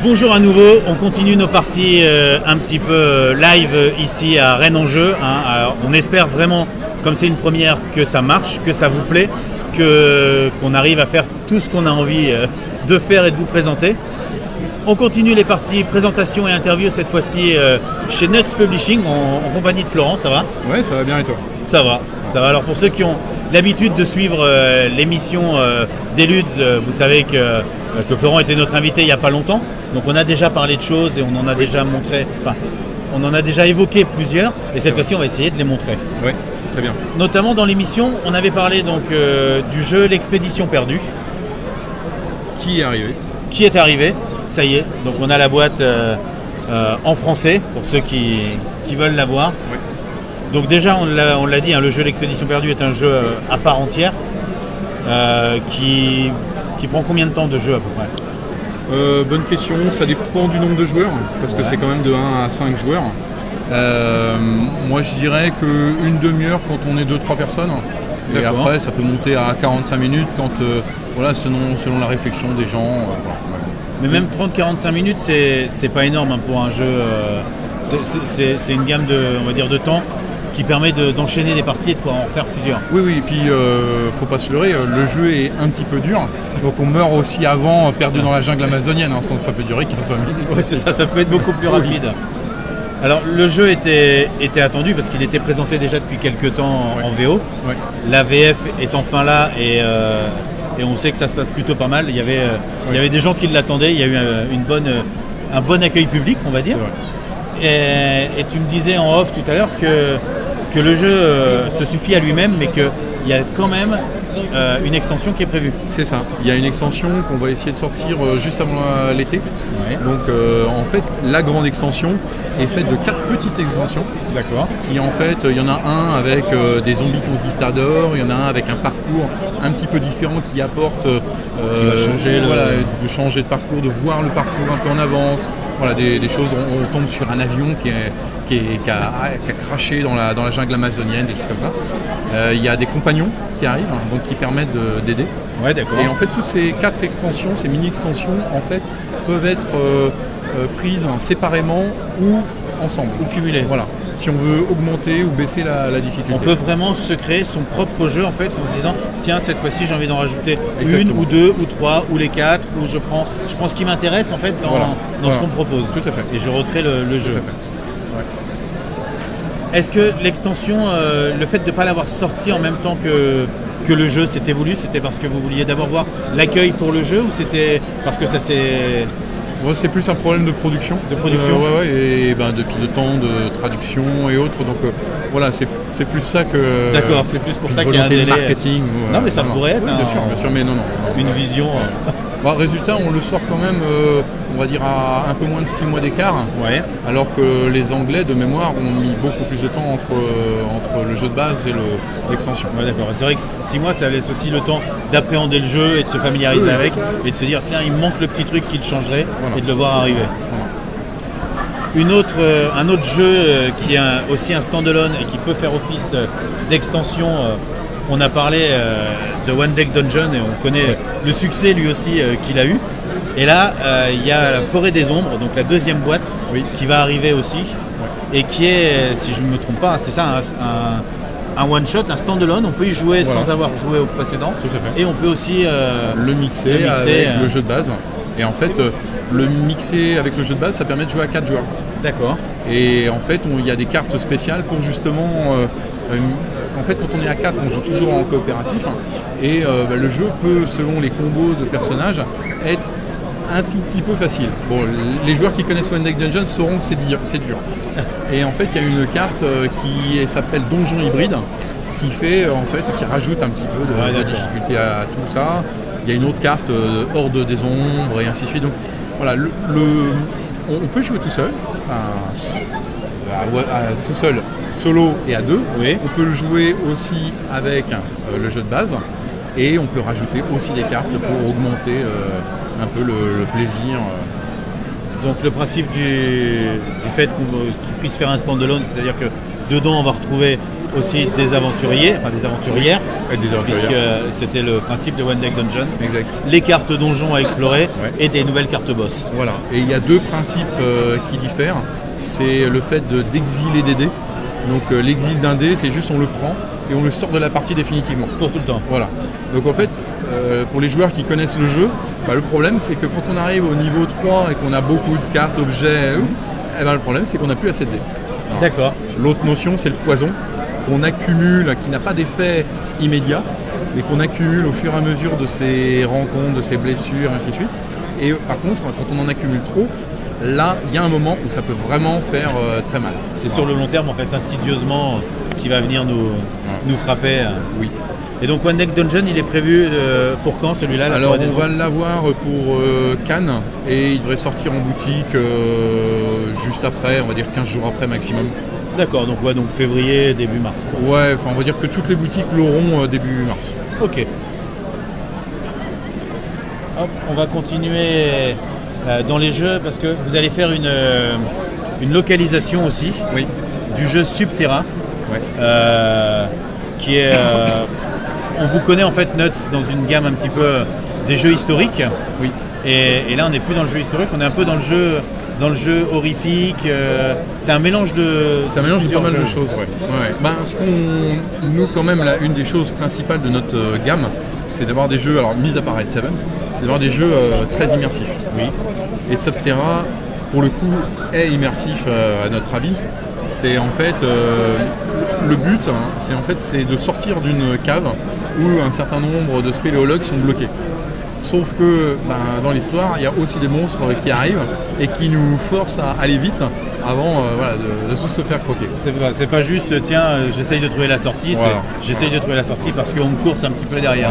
Bonjour à nouveau, on continue nos parties un petit peu live ici à Rennes en Jeu. Alors, on espère vraiment, comme c'est une première, que ça marche, que ça vous plaît, qu'on arrive à faire tout ce qu'on a envie de faire et de vous présenter. On continue les parties présentation et interview cette fois-ci chez Nuts Publishing en compagnie de Florent, ça va? Ouais, ça va bien et toi? Ça va, ça va. Alors pour ceux qui ont l'habitude de suivre l'émission des Luds, vous savez que Florent était notre invité il n'y a pas longtemps. Donc on a déjà parlé de choses et on en a déjà montré, enfin, on en a déjà évoqué plusieurs et cette fois-ci on va essayer de les montrer. Oui, très bien. Notamment dans l'émission, on avait parlé donc du jeu L'Expédition perdue. Qui est arrivé? Qui est arrivé, ça y est. Donc on a la boîte en français pour ceux qui veulent la voir. Oui. Donc déjà on l'a dit, hein, le jeu L'Expédition perdue est un jeu à part entière qui prend combien de temps de jeu à peu près? Bonne question, ça dépend du nombre de joueurs, parce que c'est quand même de 1 à 5 joueurs. Moi je dirais qu'une demi-heure quand on est 2-3 personnes, et après ça peut monter à 45 minutes quand, voilà, selon la réflexion des gens. Voilà. Mais même 30-45 minutes c'est pas énorme hein, pour un jeu, c'est une gamme on va dire, de temps qui permet d'enchaîner des parties et de pouvoir en faire plusieurs. Oui, et puis faut pas se leurrer, le jeu est un petit peu dur, donc on meurt aussi avant, perdu dans la jungle amazonienne, hein, ça peut durer 15-20 minutes. Oui, c'est ça, ça peut être beaucoup plus rapide. Alors le jeu était attendu parce qu'il était présenté déjà depuis quelques temps en VO. Ouais. La VF est enfin là et on sait que ça se passe plutôt pas mal. Il y avait des gens qui l'attendaient, il y a eu un bon accueil public, on va dire. Et tu me disais en off tout à l'heure que le jeu se suffit à lui-même, mais qu'il y a quand même une extension qui est prévue. C'est ça. Il y a une extension qu'on va essayer de sortir juste avant l'été. Ouais. Donc en fait, la grande extension est faite de 4 petites extensions. D'accord. Qui en fait, il y en a un avec des zombies conquistadors, il y en a un avec un parcours un petit peu différent qui apporte qui va changer de changer de parcours, de voir le parcours un peu en avance. Voilà, des choses, on tombe sur un avion qui a craché dans la jungle amazonienne, des choses comme ça. Il y a des compagnons qui arrivent, donc qui permettent d'aider. Ouais, d'accord. Et en fait, toutes ces 4 extensions, ces mini-extensions, en fait, peuvent être prises séparément ou ensemble. Ou cumulées. Voilà. Si on veut augmenter ou baisser la difficulté. On peut vraiment se créer son propre jeu en fait en se disant tiens, cette fois-ci j'ai envie d'en rajouter Exactement. une ou deux ou trois ou les 4 ou je prends ce qui m'intéresse en fait dans ce qu'on me propose. Tout à fait. Et je recrée le jeu. Tout à fait. Ouais. Est-ce que l'extension, le fait de ne pas l'avoir sorti en même temps que le jeu, c'était voulu? C'était parce que vous vouliez d'abord voir l'accueil pour le jeu ou c'était parce que ça s'est... Ouais, c'est plus un problème de production. De production. Et depuis le temps de traduction et autres. Donc voilà, c'est plus ça que. D'accord, c'est plus pour ça qu'il y a un volonté délai. de marketing. Non, mais ça pourrait être. Oui, bien sûr, mais non. Une vision. Résultat, on le sort quand même, on va dire, à un peu moins de 6 mois d'écart. Ouais. Alors que les Anglais, de mémoire, ont mis beaucoup plus de temps entre le jeu de base et l'extension. Ouais, d'accord. C'est vrai que 6 mois, ça laisse aussi le temps d'appréhender le jeu et de se familiariser avec et de se dire tiens, il me manque le petit truc qui le changerait et de le voir arriver. Voilà. Un autre jeu qui est aussi un standalone et qui peut faire office d'extension. On a parlé de One Deck Dungeon et on connaît le succès lui aussi qu'il a eu. Et là, il y a la Forêt des Ombres, donc la deuxième boîte qui va arriver aussi et qui est, si je ne me trompe pas, c'est ça, un one-shot, un standalone. On peut y jouer sans avoir joué au précédent. Tout à fait. Et on peut aussi le mixer avec le jeu de base. Et en fait, le mixer avec le jeu de base, ça permet de jouer à 4 joueurs. D'accord. Et en fait, il y a des cartes spéciales pour justement... en fait, quand on est à 4, on joue toujours en coopératif. Et le jeu peut, selon les combos de personnages, être un tout petit peu facile. Bon, les joueurs qui connaissent One Deck Dungeon sauront que c'est dur. Et en fait, il y a une carte qui s'appelle Donjon Hybride, qui rajoute un petit peu de difficulté à tout ça. Il y a une autre carte, Horde des Ombres, et ainsi de suite. Donc voilà, on peut jouer tout seul, tout seul, solo et à 2. Oui. On peut le jouer aussi avec le jeu de base. Et on peut rajouter aussi des cartes pour augmenter un peu le plaisir. Donc le principe du fait qu'il puisse faire un standalone, c'est-à-dire que dedans on va retrouver aussi des aventuriers, enfin des aventurières, Et des aventurières. puisque c'était le principe de One Deck Dungeon. Exact. Les cartes donjons à explorer Ouais. et des nouvelles cartes boss. Voilà. Et il y a deux principes qui diffèrent. C'est le fait d'exiler des dés. Donc l'exil d'un dé, c'est juste on le prend et on le sort de la partie définitivement. Pour tout le temps. Voilà. Donc en fait, pour les joueurs qui connaissent le jeu, le problème c'est que quand on arrive au niveau 3 et qu'on a beaucoup de cartes, objets, le problème c'est qu'on n'a plus assez de dés. D'accord. L'autre notion c'est le poison qu'on accumule, qui n'a pas d'effet immédiat, mais qu'on accumule au fur et à mesure de ses rencontres, de ses blessures, ainsi de suite. Et par contre, quand on en accumule trop, là, il y a un moment où ça peut vraiment faire très mal. C'est sur le long terme, en fait, insidieusement, qui va venir nous frapper. Oui. Et donc One Deck Dungeon, il est prévu pour quand celui-là? la Alors Forêt des on va Ombres l'avoir pour Cannes et il devrait sortir en boutique juste après, on va dire 15 jours après maximum. D'accord, donc ouais, donc février, début mars, quoi. Ouais, enfin on va dire que toutes les boutiques l'auront début mars. Ok. Hop, on va continuer dans les jeux parce que vous allez faire une localisation aussi Oui. du jeu Subterra, Ouais. qui est... on vous connaît en fait, Nuts, dans une gamme un petit peu des jeux historiques. Oui. Et là, on n'est plus dans le jeu historique, on est un peu dans le jeu horrifique. C'est un mélange de... Ça mélange pas plusieurs mal de jeux. choses, ouais. Nous quand même, là, une des choses principales de notre gamme, c'est d'avoir des jeux, alors mis à part Red Seven, c'est d'avoir des jeux très immersifs. Oui. Et Subterra, pour le coup, est immersif à notre avis. C'est en fait le but, c'est de sortir d'une cave où un certain nombre de spéléologues sont bloqués. Sauf que dans l'histoire, il y a aussi des monstres qui arrivent et qui nous forcent à aller vite avant de se faire croquer. C'est pas juste, tiens, j'essaye de trouver la sortie, Voilà. j'essaye de trouver la sortie parce qu'on me course un petit peu derrière.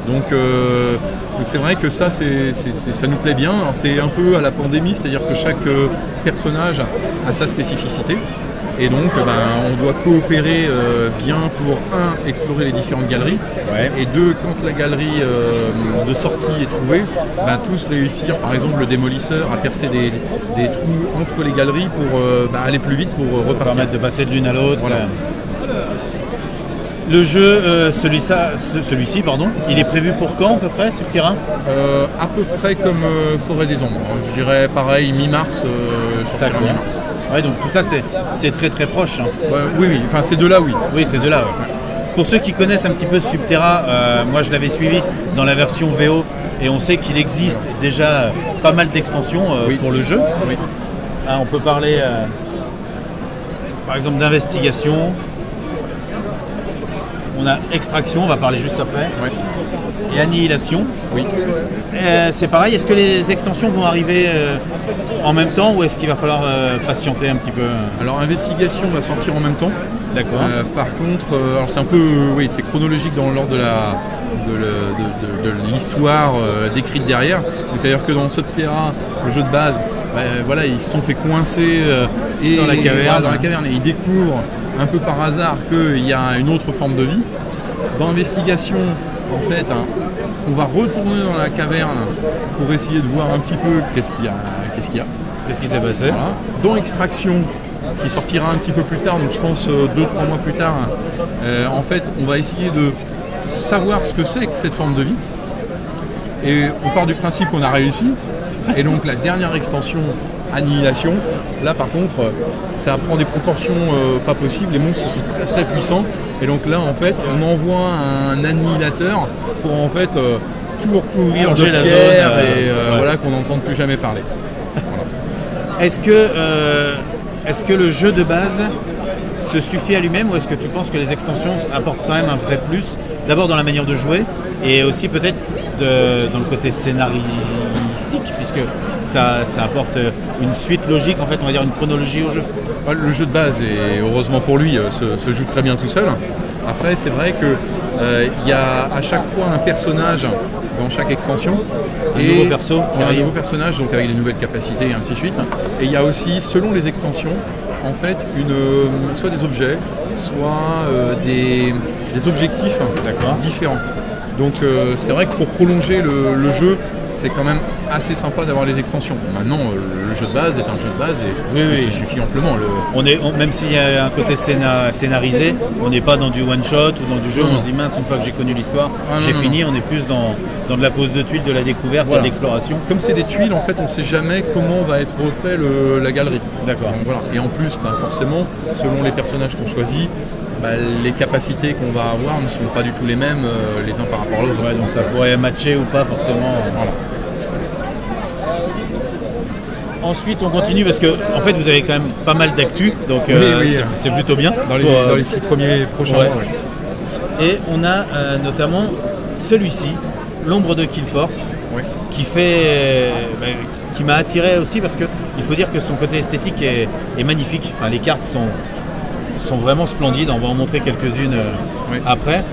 Donc c'est vrai que ça nous plaît bien. C'est un peu à la pandémie, c'est-à-dire que chaque personnage a sa spécificité. Et donc on doit coopérer bien pour explorer les différentes galeries. Ouais. Et deux, quand la galerie de sortie est trouvée, tous réussir, par exemple le démolisseur, à percer des trous entre les galeries pour aller plus vite pour Pour repartir. permettre de passer de l'une à l'autre. Voilà. Le jeu, celui-ci, pardon, il est prévu pour quand à peu près, Subterra? À peu près comme Forêt des Ombres. Je dirais pareil, mi-mars, sortira D'accord. mi-mars. Ouais, donc tout ça c'est très très proche. Hein. Oui, enfin ces deux-là, oui. Oui, c'est de là. Ouais. Pour ceux qui connaissent un petit peu Subterra, moi je l'avais suivi dans la version VO et on sait qu'il existe déjà pas mal d'extensions Oui. pour le jeu. Oui. Hein, on peut parler par exemple d'investigation. On a extraction, on va parler juste après. Ouais. Et annihilation. Oui. C'est pareil, est-ce que les extensions vont arriver en même temps ou est-ce qu'il va falloir patienter un petit peu? Alors Investigation va sortir en même temps. D'accord. Par contre, alors c'est un peu, c'est chronologique dans l'ordre de l'histoire décrite derrière. C'est-à-dire que dans Subterra, le jeu de base, ils se sont fait coincer Dans la caverne. dans la caverne et ils découvrent un peu par hasard qu'il y a une autre forme de vie. Dans Investigation, en fait, on va retourner dans la caverne pour essayer de voir un petit peu qu'est-ce qu'il y a. Qu'est-ce qui s'est passé? Voilà. Dans Extraction, qui sortira un petit peu plus tard, donc je pense 2-3 mois plus tard, en fait, on va essayer de savoir ce que c'est que cette forme de vie. Et on part du principe qu'on a réussi. Et donc la dernière extension, Annihilation, là par contre, ça prend des proportions pas possibles. Les monstres sont très très puissants. Et donc là, en fait, on envoie un annihilateur pour en fait tout recouvrir de Purger la pierre zone, et ouais. voilà qu'on n'entende plus jamais parler. Est-ce que le jeu de base se suffit à lui-même ou est-ce que tu penses que les extensions apportent quand même un vrai plus? D'abord dans la manière de jouer et aussi peut-être dans le côté scénaristique puisque ça apporte une suite logique, en fait on va dire une chronologie au jeu. Le jeu de base, et heureusement pour lui, se joue très bien tout seul. Après, c'est vrai qu'il y a à chaque fois un personnage dans chaque extension. Un nouveau perso qui Il y a un arrive. nouveau personnage, donc avec des nouvelles capacités et ainsi de suite. Et il y a aussi, selon les extensions, en fait, soit des objets, soit des objectifs D'accord. différents. Donc c'est vrai que pour prolonger le jeu, c'est quand même assez sympa d'avoir les extensions. Maintenant, le jeu de base est un jeu de base et ça suffit amplement. Même s'il y a un côté scénarisé, on n'est pas dans du one-shot ou dans du jeu où on se dit mince, une fois que j'ai connu l'histoire, j'ai fini. On est plus dans de la pose de tuiles, de la découverte et de l'exploration. Comme c'est des tuiles, en fait, on ne sait jamais comment va être refait la galerie. D'accord. Voilà. Et en plus, forcément, selon les personnages qu'on choisit, les capacités qu'on va avoir ne sont pas du tout les mêmes les uns par rapport aux autres. Donc ça pourrait matcher ou pas forcément. Voilà. Ensuite on continue parce que en fait vous avez quand même pas mal d'actu, donc c'est plutôt bien. Dans les 6 premiers prochains mois. Ouais. Et on a notamment celui-ci, l'ombre de Killforce, qui m'a attiré aussi parce que il faut dire que son côté esthétique est magnifique. Enfin, les cartes sont vraiment splendides, on va en montrer quelques-unes après.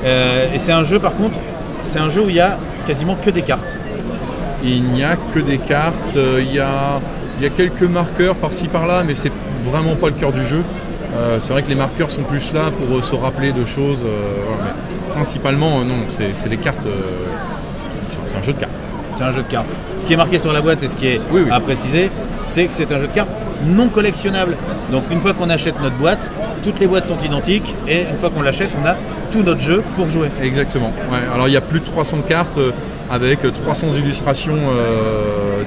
Et c'est un jeu par contre, où il y a quasiment que des cartes. Il n'y a que des cartes, il y a quelques marqueurs par-ci par-là, mais c'est vraiment pas le cœur du jeu. C'est vrai que les marqueurs sont plus là pour se rappeler de choses, mais principalement non, c'est des cartes, c'est un jeu de cartes. C'est un jeu de cartes. Ce qui est marqué sur la boîte et ce qui est à préciser, c'est que c'est un jeu de cartes non collectionnable. Donc une fois qu'on achète notre boîte, toutes les boîtes sont identiques et une fois qu'on l'achète, on a tout notre jeu pour jouer. Exactement. Ouais. Alors il y a plus de 300 cartes avec 300 illustrations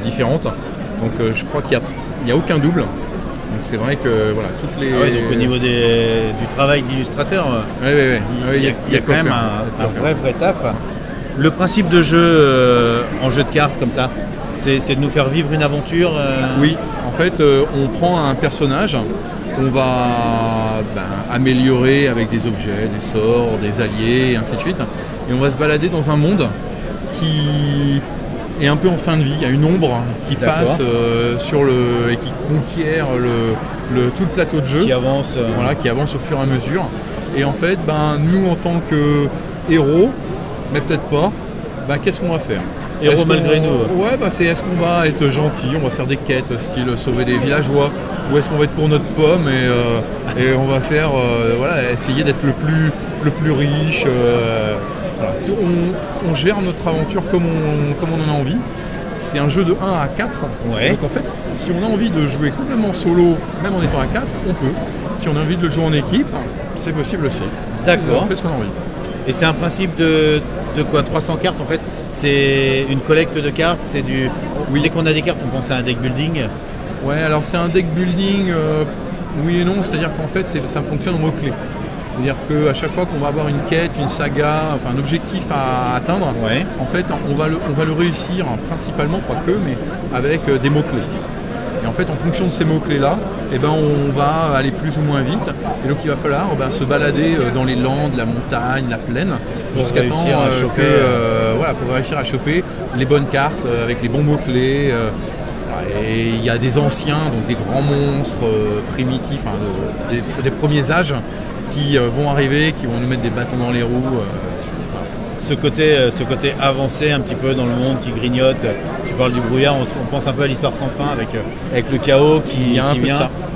différentes. Donc je crois qu'il n'y a aucun double. Donc c'est vrai que voilà, toutes les... donc au niveau du travail d'illustrateur, il y a quand même un vrai taf. Le principe de jeu en jeu de cartes comme ça, c'est de nous faire vivre une aventure. Oui, en fait, on prend un personnage qu'on va améliorer avec des objets, des sorts, des alliés, et ainsi de suite. Et on va se balader dans un monde qui est un peu en fin de vie. Il y a une ombre qui passe et qui conquiert tout le plateau de jeu. Qui avance. Qui avance au fur et à mesure. Et en fait, nous, en tant que héros, mais peut-être pas, qu'est-ce qu'on va faire? Héros malgré nous. C'est est-ce qu'on va être gentil, on va faire des quêtes style sauver des villageois, ou est-ce qu'on va être pour notre pomme et on va faire essayer d'être le plus riche. On gère notre aventure comme on en a envie. C'est un jeu de 1 à 4. Ouais. Donc en fait, si on a envie de jouer complètement solo, même en étant à 4, on peut. Si on a envie de le jouer en équipe, c'est possible aussi. D'accord. On fait ce qu'on a envie. Et c'est un principe de quoi? 300 cartes en fait? C'est une collecte de cartes, c'est du... Dès qu'on a des cartes, on pense à un deck building. Ouais, alors c'est un deck building, oui et non, c'est-à-dire qu'en fait ça fonctionne en mots-clés. C'est-à-dire qu'à chaque fois qu'on va avoir une quête, une saga, enfin un objectif à atteindre, en fait on va le réussir principalement, pas que, mais avec des mots-clés. Et en fait en fonction de ces mots-clés-là, on va aller plus ou moins vite. Et donc il va falloir se balader dans les landes, la montagne, la plaine, jusqu'à temps pour réussir à choper les bonnes cartes avec les bons mots-clés. Et il y a des anciens, donc des grands monstres primitifs, des premiers âges qui vont arriver, qui vont nous mettre des bâtons dans les roues. Ce côté avancé un petit peu dans le monde qui grignote. Tu parles du brouillard, on pense un peu à l'histoire sans fin avec le chaos qui vient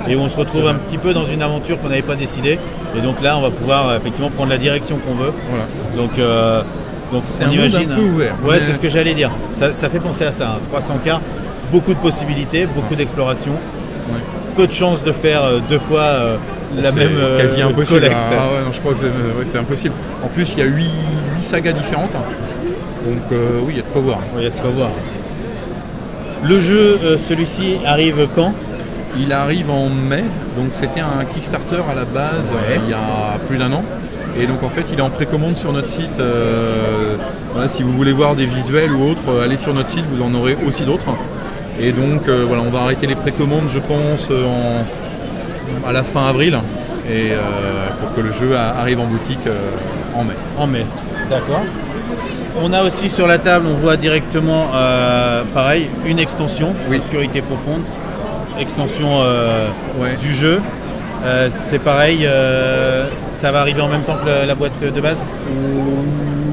et où on se retrouve un petit peu dans une aventure qu'on n'avait pas décidée. Et donc là, on va pouvoir effectivement prendre la direction qu'on veut. Voilà. Donc c'est un monde un peu ouvert. Ouais, c'est ce que j'allais dire. Ça fait penser à ça. 300 cartes, beaucoup de possibilités, beaucoup d'exploration. Ouais. Peu de chances de faire 2 fois la même quasi impossible. collecte. Je crois que c'est impossible. En plus, il y a 8 sagas différentes. Donc oui, il y a de quoi voir. Il y a de quoi voir. Le jeu, celui-ci, arrive quand? Il arrive en mai. Donc c'était un Kickstarter à la base il y a plus d'1 an. Et donc en fait il est en précommande sur notre site. Si vous voulez voir des visuels ou autres, allez sur notre site, vous en aurez aussi d'autres. Et donc on va arrêter les précommandes je pense à la fin avril et pour que le jeu arrive en boutique en mai. En mai, d'accord. On a aussi sur la table, on voit directement pareil, une extension, Obscurité profonde, extension du jeu. C'est pareil, ça va arriver en même temps que la boîte de base?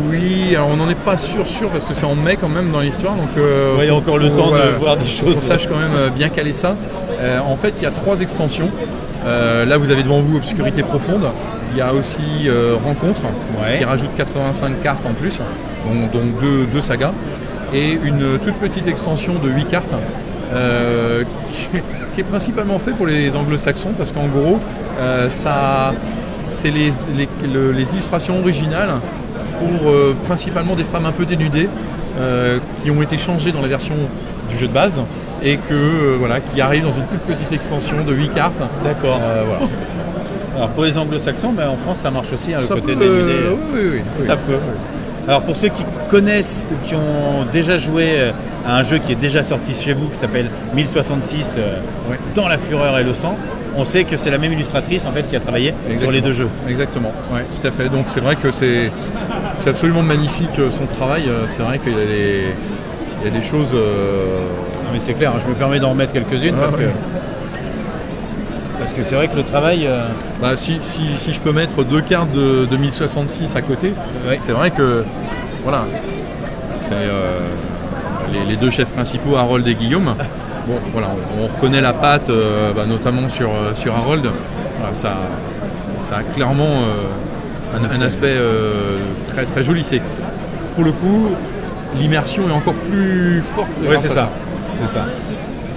Oui, alors on n'en est pas sûr parce que c'est en mai quand même dans l'histoire. Donc il y a encore le temps de voir des choses. On sache quand même bien caler ça. En fait, il y a 3 extensions. Là, vous avez devant vous Obscurité profonde. Il y a aussi Rencontre qui rajoute 85 cartes en plus, donc 2 sagas. et une toute petite extension de 8 cartes qui est principalement fait pour les anglo-saxons parce qu'en gros c'est les illustrations originales pour principalement des femmes un peu dénudées qui ont été changées dans la version du jeu de base et qui arrivent dans une toute petite extension de 8 cartes. D'accord. Voilà. Alors pour les anglo-saxons, en France ça marche aussi, le Ça côté peut, dénudé. oui. Ça peut. Alors pour ceux qui connaissent ou qui ont déjà joué à un jeu qui est déjà sorti chez vous, qui s'appelle 1066 dans la fureur et le sang, on sait que c'est la même illustratrice en fait qui a travaillé sur les deux jeux. Exactement, ouais, tout à fait. Donc c'est vrai que c'est absolument magnifique son travail. C'est vrai qu'il y a des choses... Non, mais c'est clair, je me permets d'en remettre quelques-unes parce que c'est vrai que le travail... Si je peux mettre 2 cartes de 1066 à côté, c'est vrai que voilà, c'est les 2 chefs principaux, Harold et Guillaume. Bon, voilà, on reconnaît la patte, notamment sur Harold. Voilà, ça a clairement un aspect très très joli. C'est pour le coup, l'immersion est encore plus forte. Oui, c'est ça.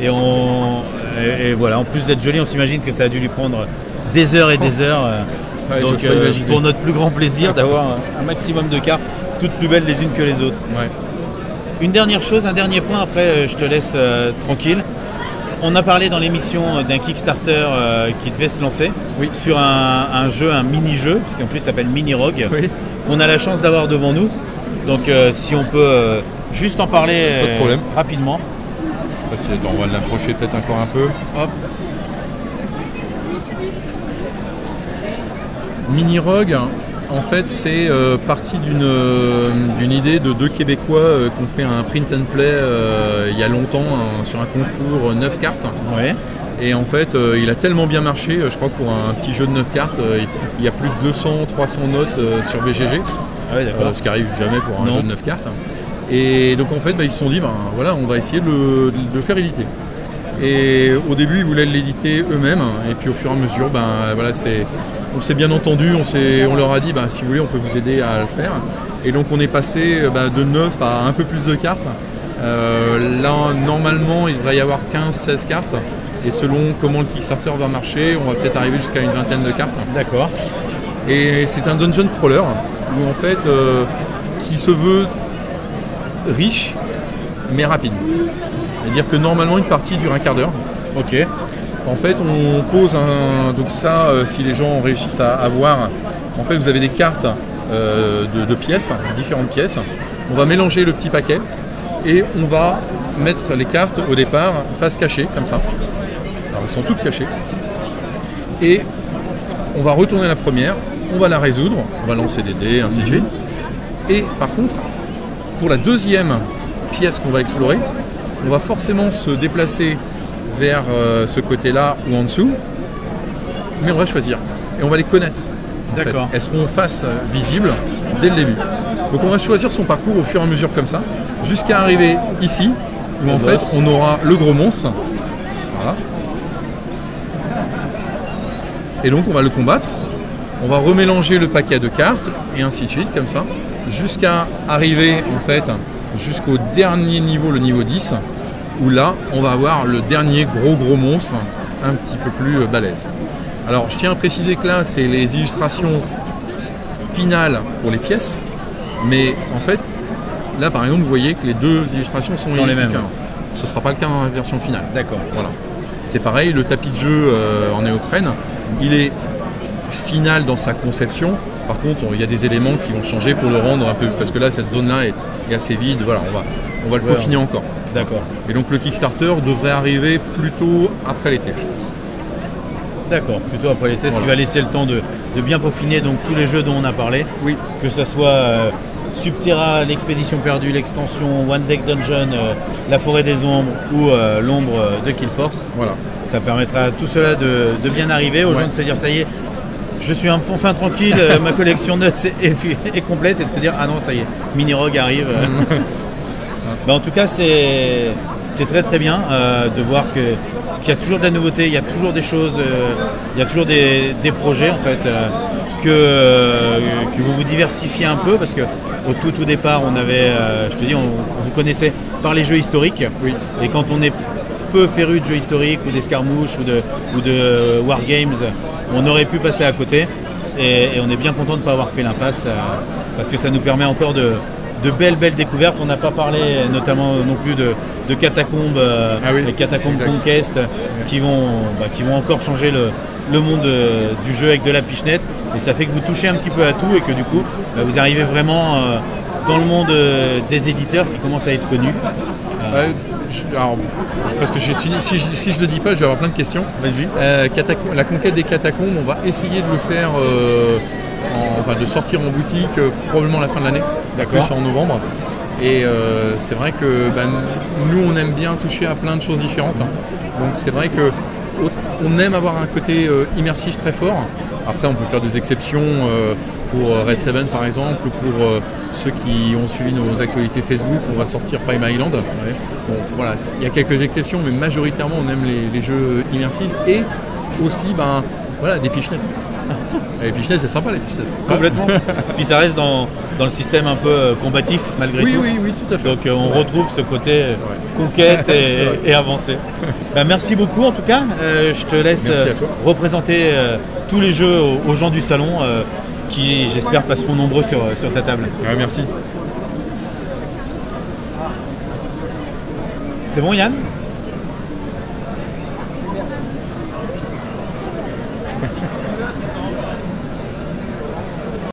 Et voilà, en plus d'être joli, on s'imagine que ça a dû lui prendre des heures et des heures. Donc pour notre plus grand plaisir d'avoir un maximum de cartes, toutes plus belles les unes que les autres. Ouais. Une dernière chose, un dernier point, après je te laisse tranquille. On a parlé dans l'émission d'un Kickstarter qui devait se lancer sur un jeu, un mini-jeu, parce qu'en plus ça s'appelle Mini Rogue, qu'on a la chance d'avoir devant nous. Donc si on peut juste en parler rapidement. Je sais pas si on va l'approcher peut-être encore un peu. Hop. Mini Rogue, en fait, c'est parti d'une idée de 2 Québécois qui ont fait un print and play il y a longtemps sur un concours 9 cartes. Ouais. Et en fait, il a tellement bien marché, je crois que pour un petit jeu de 9 cartes, il y a plus de 200-300 notes sur BGG. Ah oui, d'accord. Ce qui arrive jamais pour un jeu de 9 cartes. Et donc en fait, ils se sont dit, on va essayer de le faire éditer. Et au début, ils voulaient l'éditer eux-mêmes. Et puis au fur et à mesure, on s'est bien entendu, on leur a dit, si vous voulez, on peut vous aider à le faire. Et donc on est passé de 9 à un peu plus de cartes. Là, normalement, il devrait y avoir 15-16 cartes. Et selon comment le Kickstarter va marcher, on va peut-être arriver jusqu'à une vingtaine de cartes. D'accord. Et c'est un dungeon crawler, où en fait, qui se veut riche, mais rapide. C'est-à-dire que normalement, une partie dure un quart d'heure. Ok. En fait, on pose donc ça, si les gens réussissent à voir, en fait, vous avez des cartes de pièces, différentes pièces. On va mélanger le petit paquet et on va mettre les cartes au départ face cachée, comme ça. Alors, elles sont toutes cachées. Et on va retourner la première, on va la résoudre, on va lancer des dés, ainsi de suite. Et par contre, pour la deuxième pièce qu'on va explorer, on va forcément se déplacer vers ce côté-là ou en dessous, mais on va choisir et on va les connaître. D'accord. Elles seront face visibles dès le début. Donc on va choisir son parcours au fur et à mesure comme ça, jusqu'à arriver ici, où en fait on aura le gros monstre. Voilà. Et donc on va le combattre, on va remélanger le paquet de cartes et ainsi de suite, comme ça, jusqu'à arriver en fait jusqu'au dernier niveau, le niveau 10, où là on va avoir le dernier gros monstre un petit peu plus balèze. Alors je tiens à préciser que là c'est les illustrations finales pour les pièces, mais en fait là par exemple vous voyez que les deux illustrations sont les mêmes. Ce ne sera pas le cas dans la version finale. D'accord. Voilà. C'est pareil, le tapis de jeu en néoprène, il est final dans sa conception. Par contre, il y a des éléments qui vont changer pour le rendre un peu, parce que là, cette zone-là est assez vide. Voilà, on va le peaufiner encore. D'accord. Et donc le Kickstarter devrait arriver plutôt après l'été, je pense. D'accord, plutôt après l'été, ce qui va laisser le temps de bien peaufiner donc tous les jeux dont on a parlé. Oui. Que ce soit Subterra, l'expédition perdue, l'extension, One Deck Dungeon, la forêt des ombres ou l'ombre de Killforce. Voilà. Ça permettra à tout cela de bien arriver, aux gens de se dire ça y est, je suis enfin tranquille, ma collection de notes est complète, et de se dire ah non ça y est, Mini Rogue arrive. En tout cas c'est très très bien de voir qu'il y a toujours de la nouveauté, il y a toujours des choses, il y a toujours des projets en fait, que vous diversifiez un peu parce que au tout départ on avait, je te dis, on vous connaissait par les jeux historiques, Oui. et quand on est peu féru de jeux historiques ou d'escarmouches ou de wargames, on aurait pu passer à côté, et on est bien content de ne pas avoir fait l'impasse parce que ça nous permet encore de belles découvertes. On n'a pas parlé notamment non plus de Catacombes, les Catacombes exact. Conquest, qui vont encore changer le monde du jeu avec de la pichenette, et ça fait que vous touchez un petit peu à tout et que du coup vous arrivez vraiment dans le monde des éditeurs qui commencent à être connus. Parce que si je le dis pas, je vais avoir plein de questions. Vas-y. La conquête des catacombes, on va essayer de le faire, de sortir en boutique probablement à la fin de l'année, D'accord. plus en novembre. Et c'est vrai que nous, on aime bien toucher à plein de choses différentes. Donc c'est vrai que on aime avoir un côté immersif très fort. Après, on peut faire des exceptions pour Red 7 par exemple, ou pour ceux qui ont suivi nos actualités Facebook, on va sortir Prime Island. Bon, voilà, il y a quelques exceptions, mais majoritairement on aime les jeux immersifs et aussi des pichenettes. Les pichenettes, c'est sympa, les pichenettes. Complètement. Puis ça reste dans le système un peu combatif malgré tout. Oui, tout à fait. Donc C'est on vrai. retrouve ce côté vrai. conquête C'est vrai. et avancé. Merci beaucoup en tout cas. Je te laisse Merci à toi. représenter tous les jeux aux gens du salon qui, j'espère, passeront nombreux sur ta table. Ouais, merci. C'est bon, Yann ?